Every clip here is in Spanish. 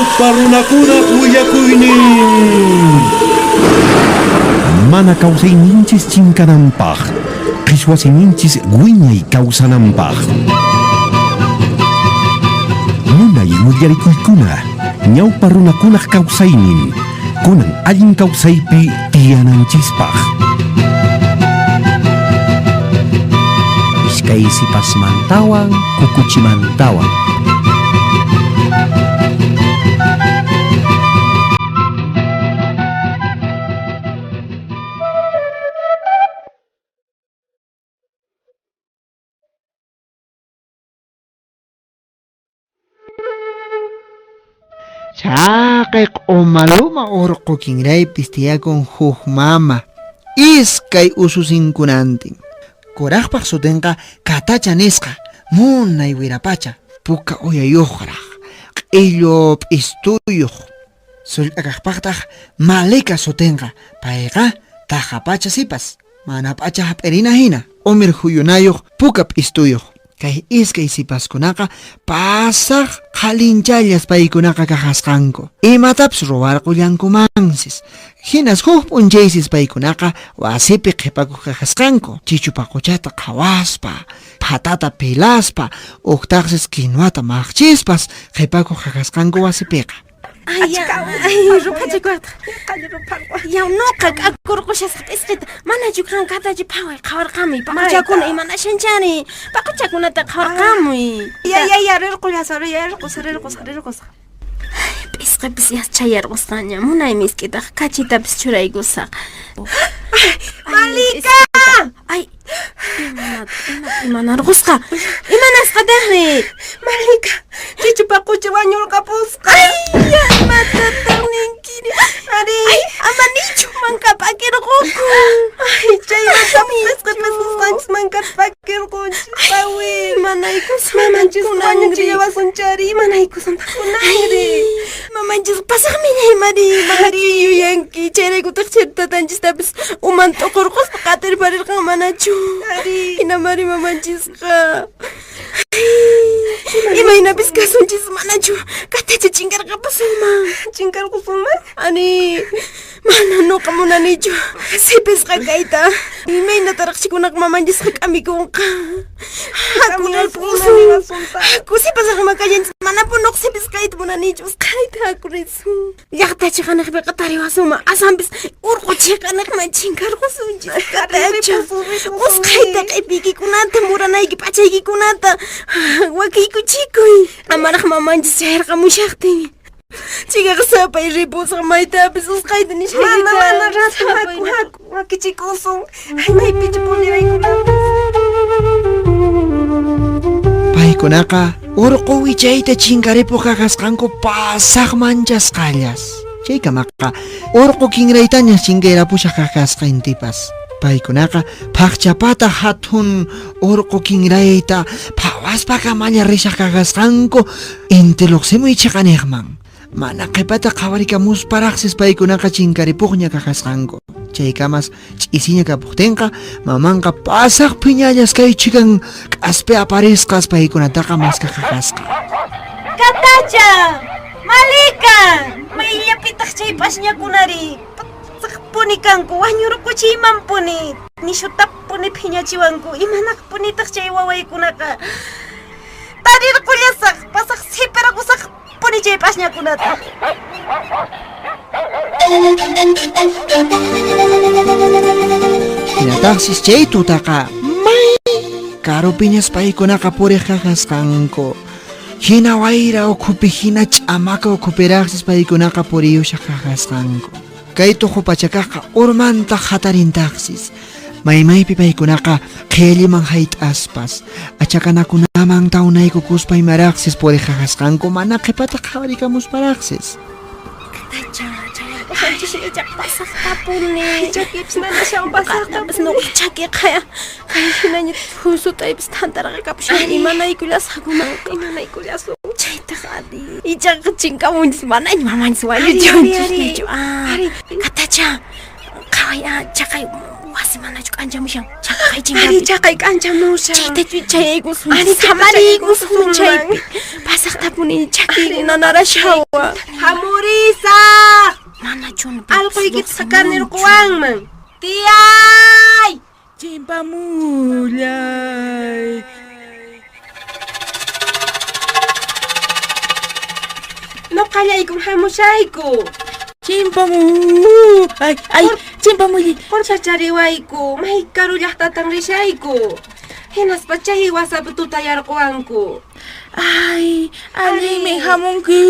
ñawpa runakuna willakuynin. Mana kawsayninchis chinkananpaq, qhichwasiyninchis wiñay kawsananpaq. Munay willaricuykuna, ñawpa runakunaq kawsaynin, kunan allin kawsaypi tiyananchispaq. Iskay sipasmantawan, kukuchimantawan. Chaqay q'umaluma urqu kinraypis tiyakun huk mama iskay ususinkunantin. Kuraqpaq sutinqa katacha nisqa munay wirapacha puka uyayuqraq q'illu p'istuyuq. Sullk'aqpaqtaq malika sutinqa payqa taqa sipas mana pacha hap'irina hina umir huyunayuq puka p'istuyuq. Kay iskay sipaskunaqa pasaq qalinchayas paykunaqa kaqasqanku. Imatapis ruwarqullankumansis. Hinas huk p'unchaysis paykunaqa wasipi qhipakuq kaqasqanku. Chichu paquchata qhawaspa, patata pilaspa, uqtaqsis kinuwata maqchispas qhipakuq kaqasqanku wasipiqa. Ay, rupachikuarta. Ya nuqa k'akurqushasqa p'isqita mana chukran katachi phaway qhawarqamuy paquchakuna imana shanchani paquchakunata qhawarqamuy. Ya rirqusa. P'isqipis yaschayarqusqaña munay misk'itaq kachitapis churaykusaq. Malika! Ay, imanarqusqa. Imanasqataqri? Malika, chichu paqucha wañurqapusqa. Matataq ninkiri. Ari, amanichu mankapakirquku. Ay, chaymanta p'isqipis mankapakirquchu. Awi, manaykus mamanchis wañuchiyawasunchari. Manaykusan takunayri. Mamanchis pasaqmi mari yuyanki. Chayraykutaq chaytatanchistapis uman tuqurquspa qatirparirqan manachu. Ari, hina mari mamanchisqa. Imaynapis kasunchis manachu katacha chinkarqusunman. Ani mana nuqa munanichu sipisqa kayta. Imaynataraq chikunaqa mamanchisqa k'amikunqa. Kusipasaq makallanchis mana punuq sipis kayta munanichus kayta hakurisun. Llaqtachi qanaqpiqa tariwasunman asanpis urquchiqanaqman chinkarqusunchis katacha. Usqayta q'ipikikunata muranayki p'achaykikunata wakiykuchikuy. Amaraq mamanchis chayarqamushaqtin. Chikaqa sapay ripusaq maytapis usqayta nishayta. Mana rata haku wakichikusun. Ay maypichu puliraykunapis. Paykunaqa urqu wichayta chinkaripuq kaqasqanku pasaq manchasqallas. Chaykamaqa urqu kinraytañas chinkayrapushaq kaqasqa intipas. Paykunaqa phaqchapata hatun urqu kinrayta phawaspa kamalla rishaq kaqasqanku inti luqsimuy chiqaniqman. Mana qhipata qhawarikamusparaqsis paykunaqa chinkaripuqña kaqasqanku. Chaykamas ch'isiña kapuqtinqa mamanqa pasaq phiñallas kay chikan k'aspi aparisqas paykunataqa maska kaqasqa. Katacha! Malika! Mayllapitaq chay pashñakunari. Puni kanku wañurquchiyman puni. Nishutap puni phiñachiwanku. Imanaq punitaq chay wawaykunaqa. Tarirqullasaq pasaq sipiraqusaq puni chay pashñakunata. Hinataqsis chay tutaqa may karupiñas paykunaqa puriq kaqasqanku. Hina wayra ukhupi hina ch'amaka ukhupiraqsis paykunaqa puriyushaq kaqasqanku. Kay tuqu pachakaqa urmanta hatarintaqsis. Maymaypi paykunaqa qhilliman hayt'aspas. Achakanakunaman tawnaykukuspay maraqsis puriq kaqasqanku mana qhipata qhawarikamusparaqsis. Pasaqtapuni. Chakipis mana shawan pasaqtapas nuqa chakiqa. Kay hinaña husutaypis tantarqa kapushan imanaykullas hakumanqa. Imanaykullasun. Chaytaqa adi. Ichaqa chinkamunchis manaña mamanchis wañuchunchis. Ari, Katacha. Qhaway chaqay wasi manachu k'anchamushan chaqay Ari chinkapi chaqay k'anchamushan. chaytachu chayaykusun Ari samariykusun chaypi pasaqtapuni chaki nanarashawa Hamurisa. manachuna Allquykita kanirquwanman. Tiyay. Chimpamulay. Nuqallaykun hamushayku. Ay, chimpamulli. Qurchachariwayku. May karu llaqtatan rishayku. Hinaspa chay wasapi tutayarquwanku. Ay, alimi hamunki.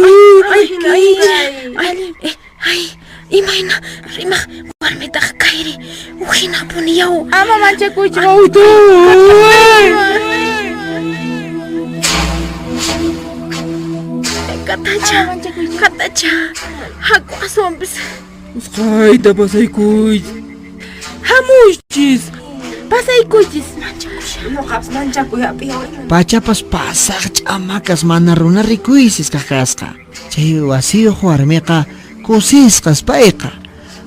ay imayna rimaq warmitaqa kayri uhinapuniyaw Ama manchakuychu. katacha haku aswanpis Usqayta pasaykuy. Hamushchis. Pasaykuchis. Nuqapas manchakuyapi. Pachapas pasaq ch'amakas mana runa rikuysis kakasqa. Chay wasiyuq warmiqa kusisqas payqa.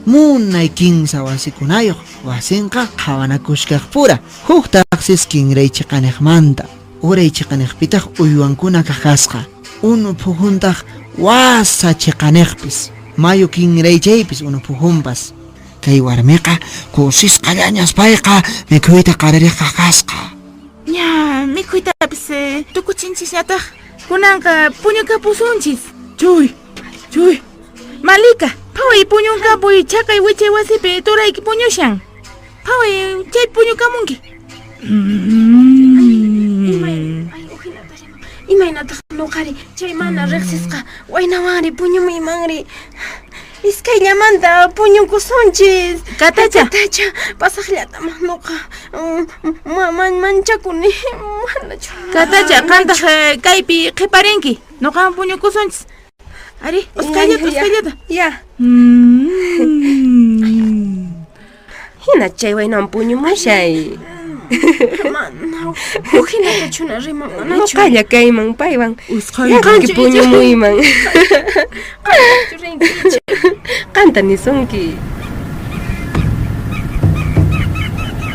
Munay kinsa wasikunayuq wasinqa qhawanakushkaq pura. Huk taqsis kinray chiqaniqmanta. Uray chiqaniqpitaq uywankuna kakasqa. Unu pujuntaq wasa chiqaniqpis. Mayu kinraychaypis unu pujunpas. Kay warmiqa kusisqallañas payqa mikhuyta qarariq kakasqa. Ya, mikhuytapis tukuchinchis kunanqa puñukapusunchis. Chuy. Malika, phaway puñunkapuy chaqay wichay wasipi turayki puñushan. Phaway chay puñukamunki. imaynataq nuqari chay mana riqsisqa waynawari puñumuymanri iskayllamanta puñukusunchis Katacha. pasaqllatama nuqa manchakuni manachu Katacha, qantaq kaypi qiparinki. Nuqaman puñukusunchis. Ari, usqayllata. Ya. Hina chay waynawan puñumushay. mana uhinatachuna rima manachu Nuqalla kayman paywan. Usqayta. Qanki puñumuyman. Qanta nisunki.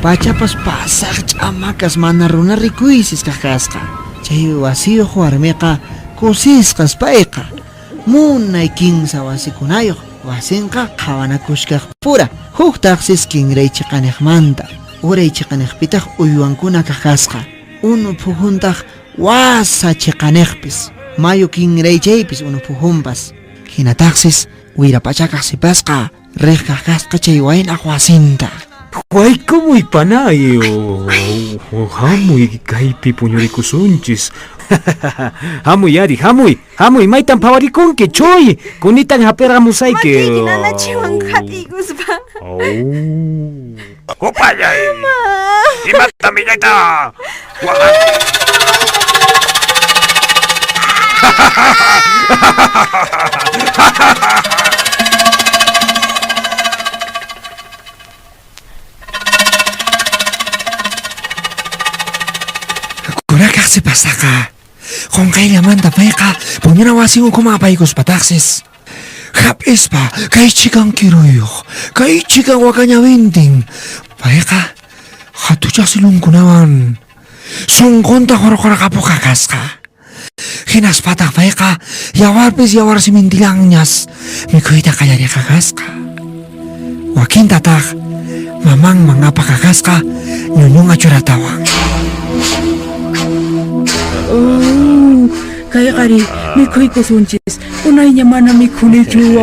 Pachapas pasaq ch'amakas mana runa rikuysis kakasqa. Chay wasiyuq warmiqa kusisqas payqa. Munay kinsa wasikunayuq wasinqa qhawanakushkaq pura. Huk taqsis kinray chiqaniqmanta. Uray chiqaniqpitaq uywankuna kakasqa. Unu pujuntaq wasa chiqaniqpis. Mayu kinraychaypis unu pujunpas. Hinataqsis wirapachakaq sipasqa riq kakasqa chay waynaq wasinta. Waykamuy panay hamuy kaypi puñurikusunchis. Hamuy ari, hamuy maytan phawarikunki chuy kunitan hapiramusayki. nanachiwan qatikuspa Kupayay. Imata millayta. Kurakaq sipasaqa qunqayllamanta payqa puñuna wasin ukumapaykus pataqsis. Hap'ispa kay chikan kiruyuq, kay chikan wakañawintin. Payqa hatuchaq silunkunawan sunqunta hurqurqapuq kakasqa. Hinaspataq payqa yawarpis yawar simintilanñas mikhuyta qallariq kakasqa. Wakintataq mamanman apaq kakasqa ñuñunqa churatawan. Kay qari mikhuykusunchis. Unayña mana mikhunichu.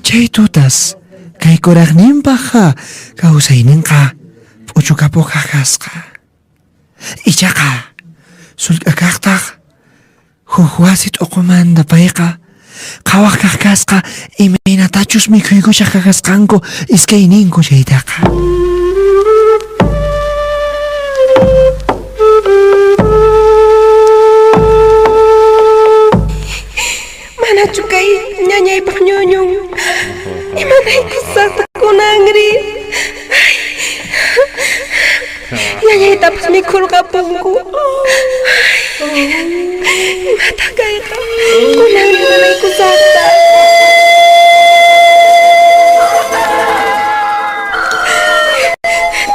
Chay tutas kay kuraqninpaqqa kawsayninqa p'uchukapuq kakasqa. Ichaqa sullk'akaqtaq huk wasi t'uqumanta payqa qhawaq kakasqa imaynatachus mikhuykushaq kakasqanku iskayninku chaytaqa. Manachu kay ñañaypaq ñuñun. Imanaykusaq kunan. rikurqapunku. Imata kayqa. Kunan imanaykusaqta.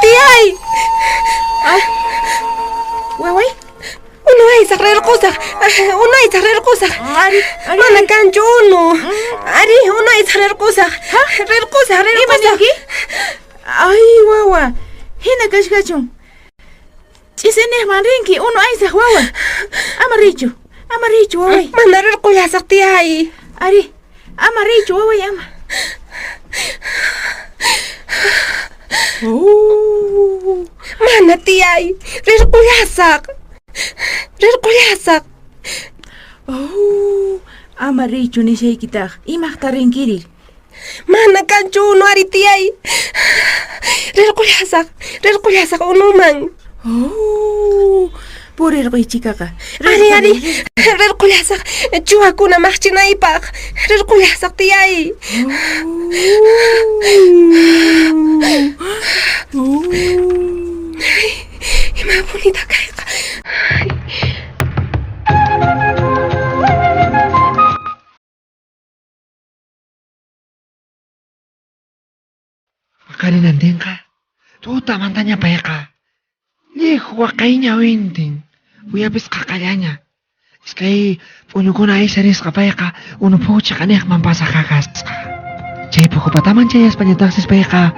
Tiyay! Waway, Unuaysaq rirqusaq. Unuaysaq rirqusaq. ari, Mana kanchu unu. Ari, unuaysaq rirqusaq. Rirqusaq. imanaki? Ay, wawa, hina kashkachun. Ch'isinij manrinki, uno aysaq wawa. Amarichu, waway. Mana rirqullasaq tiyay. Ari, amarichu, waway, ama. Mana tiyay. Rirqullasaq. Amarichu nishaykitaq, imaqta rinkirir. Mana kanchu unu ari tiyay. Rirqullasaq unuman. Purirquychikaqa. Ari. Rirqullasaq. Chuwakuna maqchinaypaq. Rirqullasaq tiyay. Ima bonita kayqa. Makarinandinqa, tuta mantaña payqa. Lliq waqayña wintin. Uyapis qaqallaña. Iskay puñukuna aysarisqa payqa unupucha qaniqman pasaqaqasqa. Chay puqupataman chay Españataqsis payqa.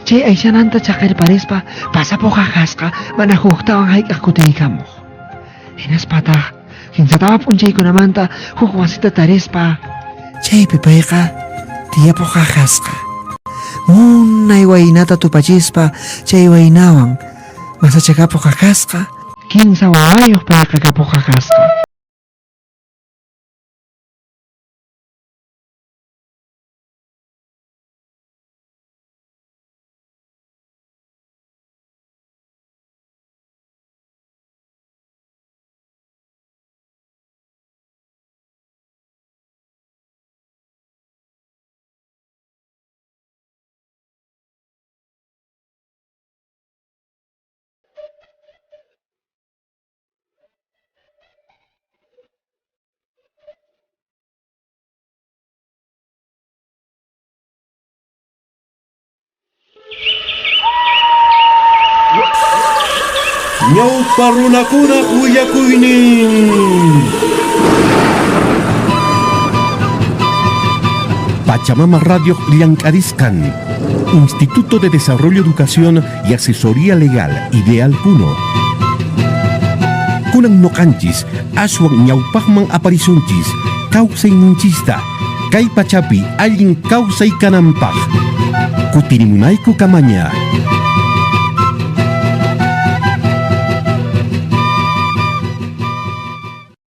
Chay aysananta chaqirparispa pasapuqaqasqa mana huqtawan hayk'aq kutiykamuq. Hinaspataq kinsatawa p'unchaykunamanta huk wasita tarispa. Chaypi payqa tiyapuqaqasqa. Munay waynata tupachispa chay waynawan masachakapuqaqasqa. Kinsa wawayuq payqa kapuqaqasqa. Ñawpa runakuna kuyakuynin. Pachamama Radio Llank'ariscan, Instituto de Desarrollo, Educación y Asesoría Legal, Ideal Puno. Kunan noqanchis, aswan ñawpaqman aparisunchis, kawsayninchista, kay pachapi allin kawsaykananpaq. Kutirimunayku kamaña.